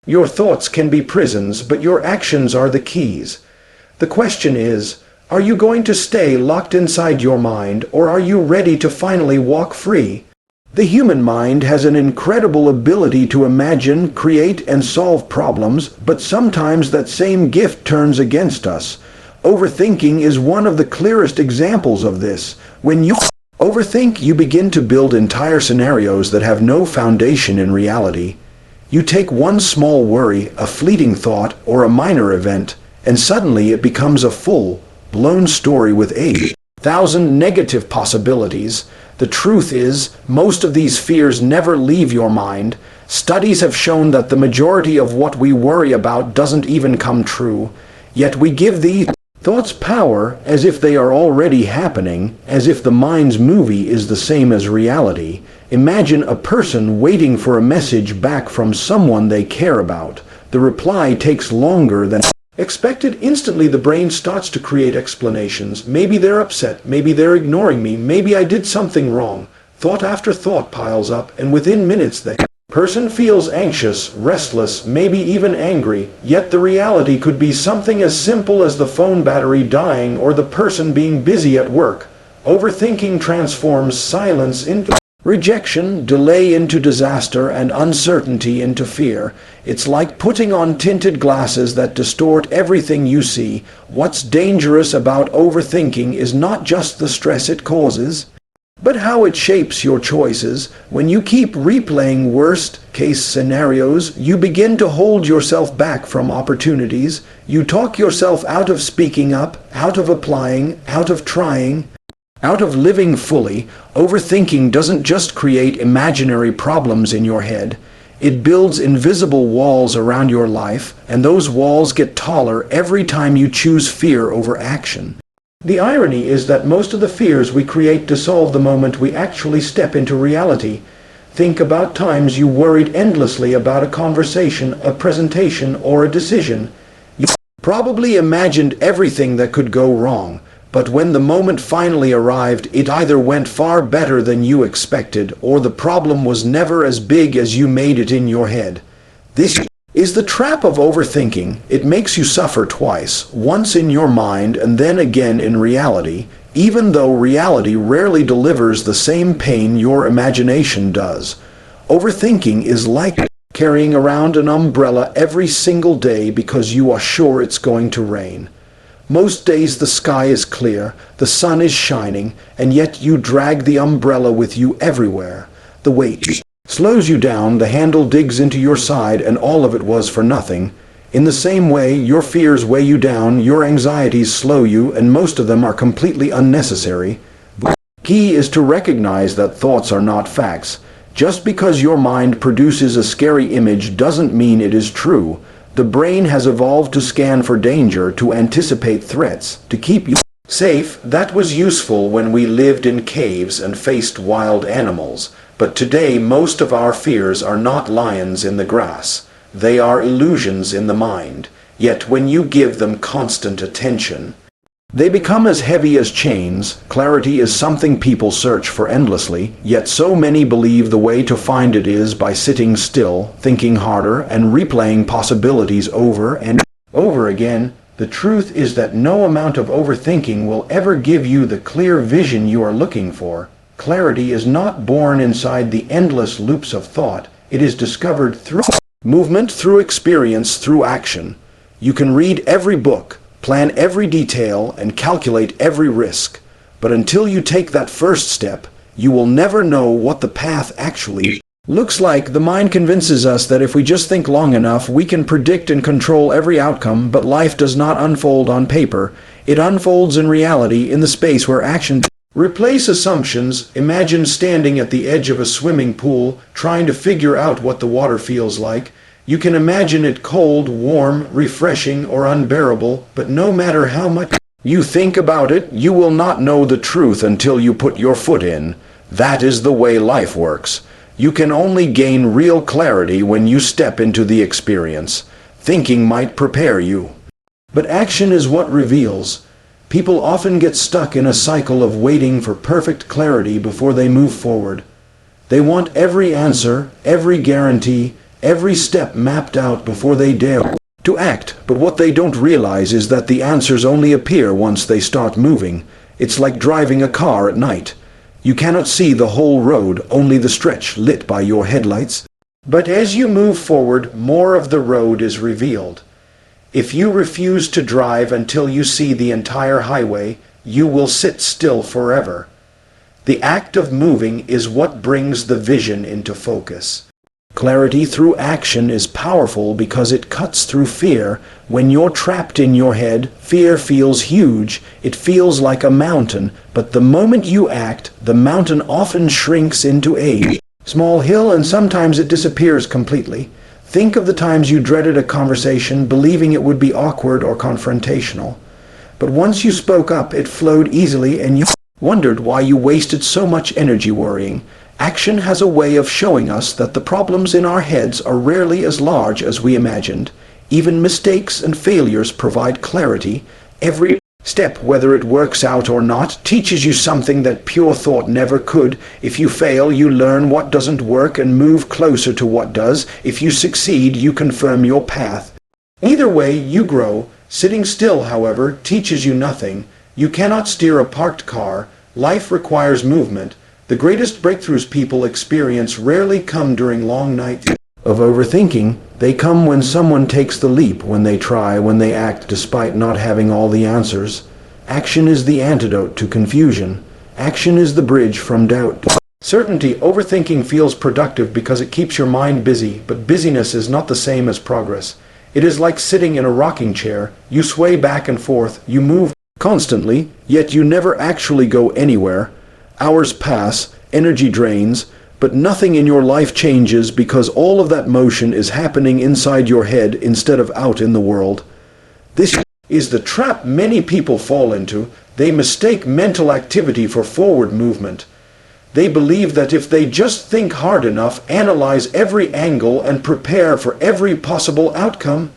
Your thoughts can be prisons, but your actions are the keys. The question is, are you going to stay locked inside your mind, or are you ready to finally walk free? The human mind has an incredible ability to imagine, create, and solve problems, but sometimes that same gift turns against us. Overthinking is one of the clearest examples of this. When you overthink, you begin to build entire scenarios that have no foundation in reality. You take one small worry, a fleeting thought, or a minor event, and suddenly it becomes a full-blown story with 8,000 negative possibilities. The truth is, most of these fears never leave your mind. Studies have shown that the majority of what we worry about doesn't even come true. Yet we give these thoughts power as if they are already happening, as if the mind's movie is the same as reality. Imagine a person waiting for a message back from someone they care about. The reply takes longer than expected. Instantly the brain starts to create explanations. Maybe they're upset, maybe they're ignoring me, maybe I did something wrong. Thought after thought piles up, and within minutes the person feels anxious, restless, maybe even angry. Yet the reality could be something as simple as the phone battery dying or the person being busy at work. Overthinking transforms silence into rejection, delay into disaster, and uncertainty into fear. It's like putting on tinted glasses that distort everything you see. What's dangerous about overthinking is not just the stress it causes, but how it shapes your choices. When you keep replaying worst-case scenarios, you begin to hold yourself back from opportunities. You talk yourself out of speaking up, out of applying, out of trying, out of living fully. Overthinking doesn't just create imaginary problems in your head. It builds invisible walls around your life, and those walls get taller every time you choose fear over action. The irony is that most of the fears we create dissolve the moment we actually step into reality. Think about times you worried endlessly about a conversation, a presentation, or a decision. You probably imagined everything that could go wrong. But when the moment finally arrived, it either went far better than you expected, or the problem was never as big as you made it in your head. This is the trap of overthinking. It makes you suffer twice, once in your mind and then again in reality, even though reality rarely delivers the same pain your imagination does. Overthinking is like carrying around an umbrella every single day because you are sure it's going to rain. Most days the sky is clear, the sun is shining, and yet you drag the umbrella with you everywhere. The weight slows you down, the handle digs into your side, and all of it was for nothing. In the same way, your fears weigh you down, your anxieties slow you, and most of them are completely unnecessary. The key is to recognize that thoughts are not facts. Just because your mind produces a scary image doesn't mean it is true. The brain has evolved to scan for danger, to anticipate threats, to keep you safe. That was useful when we lived in caves and faced wild animals. But today most of our fears are not lions in the grass. They are illusions in the mind. Yet when you give them constant attention, they become as heavy as chains. Clarity is something people search for endlessly, yet so many believe the way to find it is by sitting still, thinking harder, and replaying possibilities over and over again. The truth is that no amount of overthinking will ever give you the clear vision you are looking for. Clarity is not born inside the endless loops of thought. It is discovered through movement, through experience, through action. You can read every book, plan every detail, and calculate every risk. But until you take that first step, you will never know what the path actually looks like. The mind convinces us that if we just think long enough, we can predict and control every outcome, but life does not unfold on paper. It unfolds in reality, in the space where action replace assumptions. Imagine standing at the edge of a swimming pool, trying to figure out what the water feels like. You can imagine it cold, warm, refreshing, or unbearable, but no matter how much you think about it, you will not know the truth until you put your foot in. That is the way life works. You can only gain real clarity when you step into the experience. Thinking might prepare you, but action is what reveals. People often get stuck in a cycle of waiting for perfect clarity before they move forward. They want every answer, every guarantee, every step mapped out before they dare to act. But what they don't realize is that the answers only appear once they start moving. It's like driving a car at night. You cannot see the whole road, only the stretch lit by your headlights. But as you move forward, more of the road is revealed. If you refuse to drive until you see the entire highway, you will sit still forever. The act of moving is what brings the vision into focus. Clarity through action is powerful because it cuts through fear. When you're trapped in your head, fear feels huge. It feels like a mountain, but the moment you act, the mountain often shrinks into a small hill, and sometimes it disappears completely. Think of the times you dreaded a conversation, believing it would be awkward or confrontational. But once you spoke up, it flowed easily, and you wondered why you wasted so much energy worrying. Action has a way of showing us that the problems in our heads are rarely as large as we imagined. Even mistakes and failures provide clarity. Every step, whether it works out or not, teaches you something that pure thought never could. If you fail, you learn what doesn't work and move closer to what does. If you succeed, you confirm your path. Either way, you grow. Sitting still, however, teaches you nothing. You cannot steer a parked car. Life requires movement. The greatest breakthroughs people experience rarely come during long nights of overthinking. They come when someone takes the leap, when they try, when they act despite not having all the answers. Action is the antidote to confusion. Action is the bridge from doubt to certainty. Overthinking feels productive because it keeps your mind busy, but busyness is not the same as progress. It is like sitting in a rocking chair. You sway back and forth, you move constantly, yet you never actually go anywhere. Hours pass, energy drains, but nothing in your life changes because all of that motion is happening inside your head instead of out in the world. This is the trap many people fall into. They mistake mental activity for forward movement. They believe that if they just think hard enough, analyze every angle, and prepare for every possible outcome,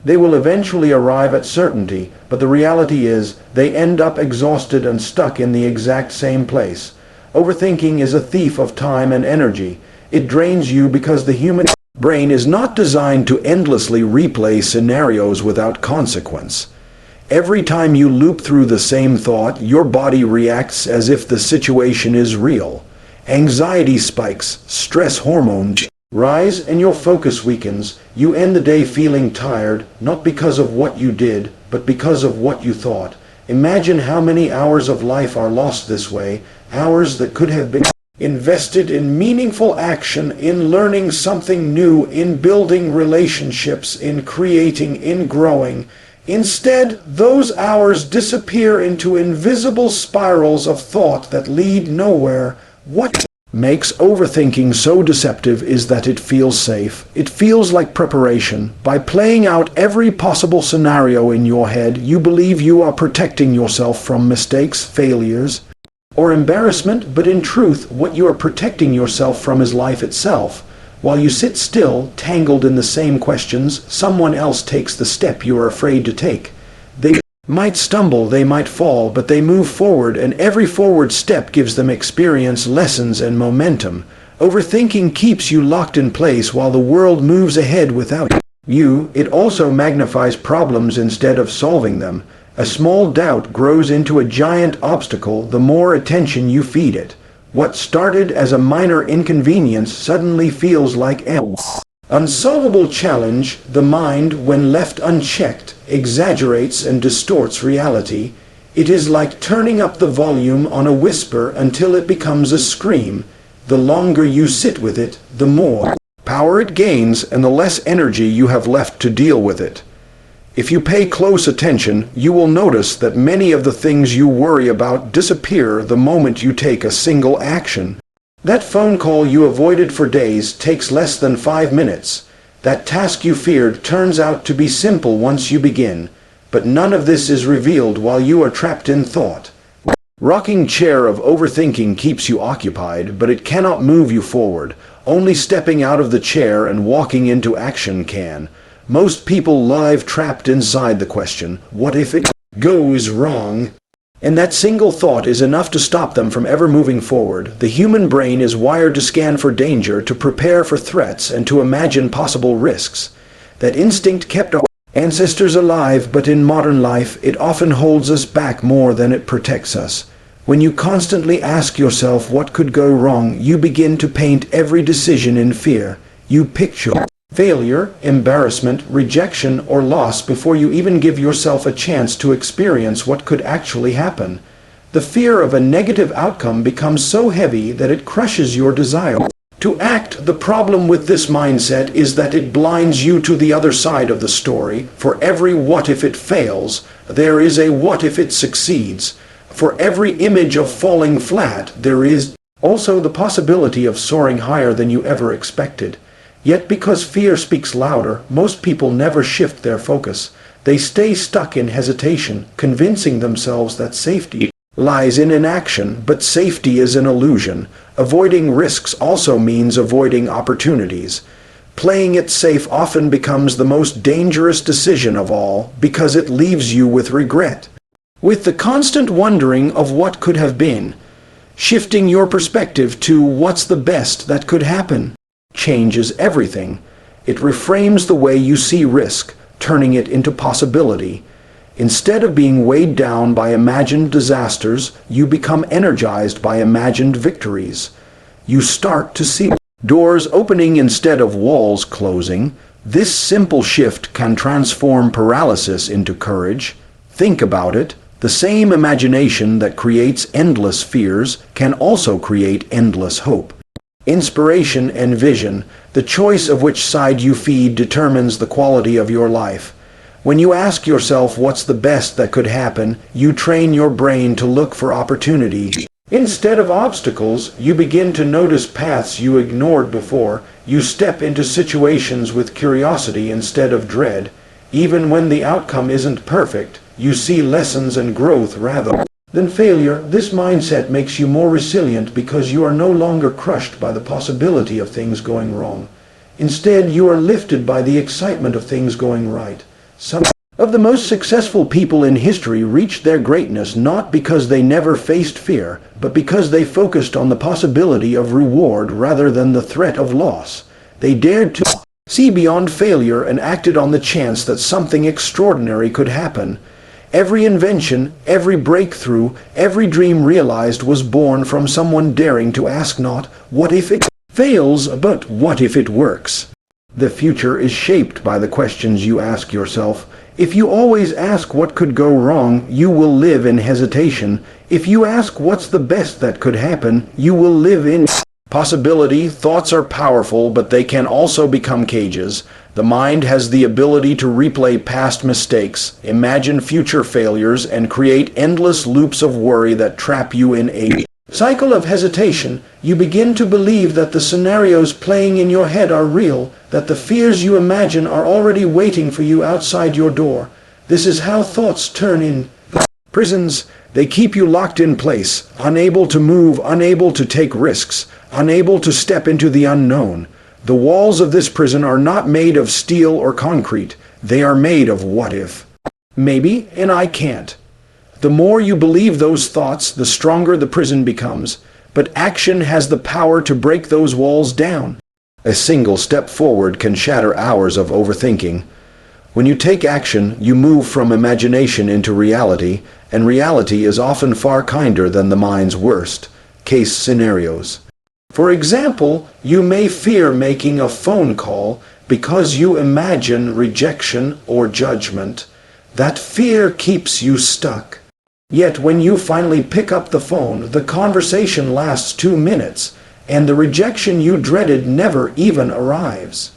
they will eventually arrive at certainty. But the reality is, they end up exhausted and stuck in the exact same place. Overthinking is a thief of time and energy. It drains you because the human brain is not designed to endlessly replay scenarios without consequence. Every time you loop through the same thought, your body reacts as if the situation is real. Anxiety spikes, stress hormones rise, and your focus weakens. You end the day feeling tired, not because of what you did, but because of what you thought. Imagine how many hours of life are lost this way, hours that could have been invested in meaningful action, in learning something new, in building relationships, in creating, in growing. Instead, those hours disappear into invisible spirals of thought that lead nowhere. What makes overthinking so deceptive is that it feels safe. It feels like preparation. By playing out every possible scenario in your head, you believe you are protecting yourself from mistakes, failures, or embarrassment, but in truth, what you are protecting yourself from is life itself. While you sit still, tangled in the same questions, someone else takes the step you are afraid to take. They might stumble, they might fall, but they move forward, and every forward step gives them experience, lessons, and momentum. Overthinking keeps you locked in place while the world moves ahead without you. It also magnifies problems instead of solving them. A small doubt grows into a giant obstacle the more attention you feed it. What started as a minor inconvenience suddenly feels like an unsolvable challenge. The mind, when left unchecked, exaggerates and distorts reality. It is like turning up the volume on a whisper until it becomes a scream. The longer you sit with it, the more power it gains and the less energy you have left to deal with it. If you pay close attention, you will notice that many of the things you worry about disappear the moment you take a single action. That phone call you avoided for days takes less than 5 minutes. That task you feared turns out to be simple once you begin. But none of this is revealed while you are trapped in thought. Rocking chair of overthinking keeps you occupied, but it cannot move you forward. Only stepping out of the chair and walking into action can. Most people live trapped inside the question, what if it goes wrong? And that single thought is enough to stop them from ever moving forward. The human brain is wired to scan for danger, to prepare for threats, and to imagine possible risks. That instinct kept our ancestors alive, but in modern life it often holds us back more than it protects us. When you constantly ask yourself what could go wrong, you begin to paint every decision in fear. You picture failure, embarrassment, rejection, or loss before you even give yourself a chance to experience what could actually happen. The fear of a negative outcome becomes so heavy that it crushes your desire to act. The problem with this mindset is that it blinds you to the other side of the story. For every what if it fails, there is a what if it succeeds. For every image of falling flat, there is also the possibility of soaring higher than you ever expected. Yet because fear speaks louder, most people never shift their focus. They stay stuck in hesitation, convincing themselves that safety lies in inaction, but safety is an illusion. Avoiding risks also means avoiding opportunities. Playing it safe often becomes the most dangerous decision of all, because it leaves you with regret, with the constant wondering of what could have been. Shifting your perspective to what's the best that could happen changes everything. It reframes the way you see risk, turning it into possibility. Instead of being weighed down by imagined disasters, you become energized by imagined victories. You start to see doors opening instead of walls closing. This simple shift can transform paralysis into courage. Think about it. The same imagination that creates endless fears can also create endless hope. Inspiration and vision, the choice of which side you feed determines the quality of your life. When you ask yourself what's the best that could happen, you train your brain to look for opportunity. Instead of obstacles, you begin to notice paths you ignored before. You step into situations with curiosity instead of dread. Even when the outcome isn't perfect, you see lessons and growth rather than failure. This mindset makes you more resilient because you are no longer crushed by the possibility of things going wrong. Instead, you are lifted by the excitement of things going right. Some of the most successful people in history reached their greatness not because they never faced fear, but because they focused on the possibility of reward rather than the threat of loss. They dared to see beyond failure and acted on the chance that something extraordinary could happen. Every invention, every breakthrough, every dream realized was born from someone daring to ask not, what if it fails, but what if it works? The future is shaped by the questions you ask yourself. If you always ask what could go wrong, you will live in hesitation. If you ask what's the best that could happen, you will live in possibility. Thoughts are powerful, but they can also become cages. The mind has the ability to replay past mistakes, imagine future failures, and create endless loops of worry that trap you in a cycle of hesitation. You begin to believe that the scenarios playing in your head are real, that the fears you imagine are already waiting for you outside your door. This is how thoughts turn in prisons. They keep you locked in place, unable to move, unable to take risks, unable to step into the unknown. The walls of this prison are not made of steel or concrete. They are made of what if. Maybe, and I can't. The more you believe those thoughts, the stronger the prison becomes. But action has the power to break those walls down. A single step forward can shatter hours of overthinking. When you take action, you move from imagination into reality, and reality is often far kinder than the mind's worst case scenarios. For example, you may fear making a phone call because you imagine rejection or judgment. That fear keeps you stuck. Yet when you finally pick up the phone, the conversation lasts 2 minutes, and the rejection you dreaded never even arrives.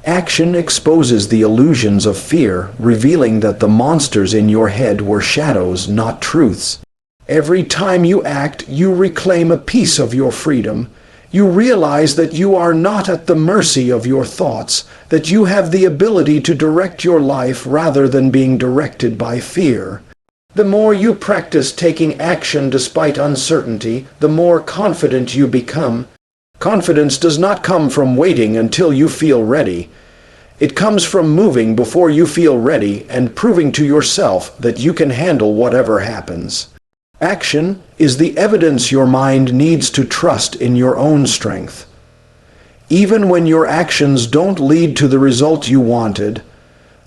Action exposes the illusions of fear, revealing that the monsters in your head were shadows, not truths. Every time you act, you reclaim a piece of your freedom. You realize that you are not at the mercy of your thoughts, that you have the ability to direct your life rather than being directed by fear. The more you practice taking action despite uncertainty, the more confident you become. Confidence does not come from waiting until you feel ready. It comes from moving before you feel ready and proving to yourself that you can handle whatever happens. Action is the evidence your mind needs to trust in your own strength. Even when your actions don't lead to the result you wanted,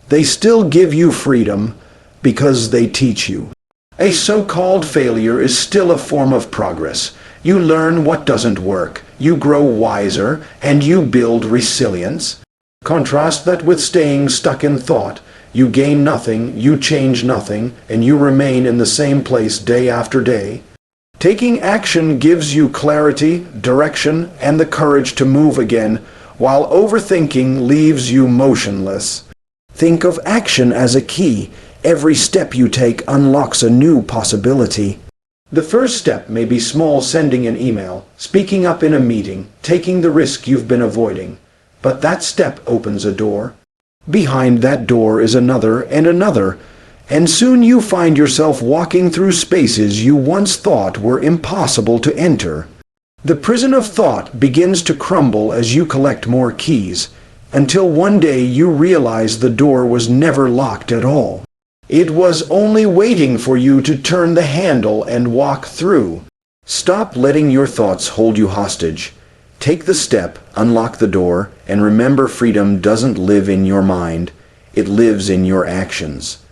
they still give you freedom because they teach you. A so-called failure is still a form of progress. You learn what doesn't work, you grow wiser, and you build resilience. Contrast that with staying stuck in thought. You gain nothing, you change nothing, and you remain in the same place day after day. Taking action gives you clarity, direction, and the courage to move again, while overthinking leaves you motionless. Think of action as a key. Every step you take unlocks a new possibility. The first step may be small, sending an email, speaking up in a meeting, taking the risk you've been avoiding. But that step opens a door. Behind that door is another and another, and soon you find yourself walking through spaces you once thought were impossible to enter. The prison of thought begins to crumble as you collect more keys, until one day you realize the door was never locked at all. It was only waiting for you to turn the handle and walk through. Stop letting your thoughts hold you hostage. Take the step, unlock the door, and remember, freedom doesn't live in your mind, it lives in your actions.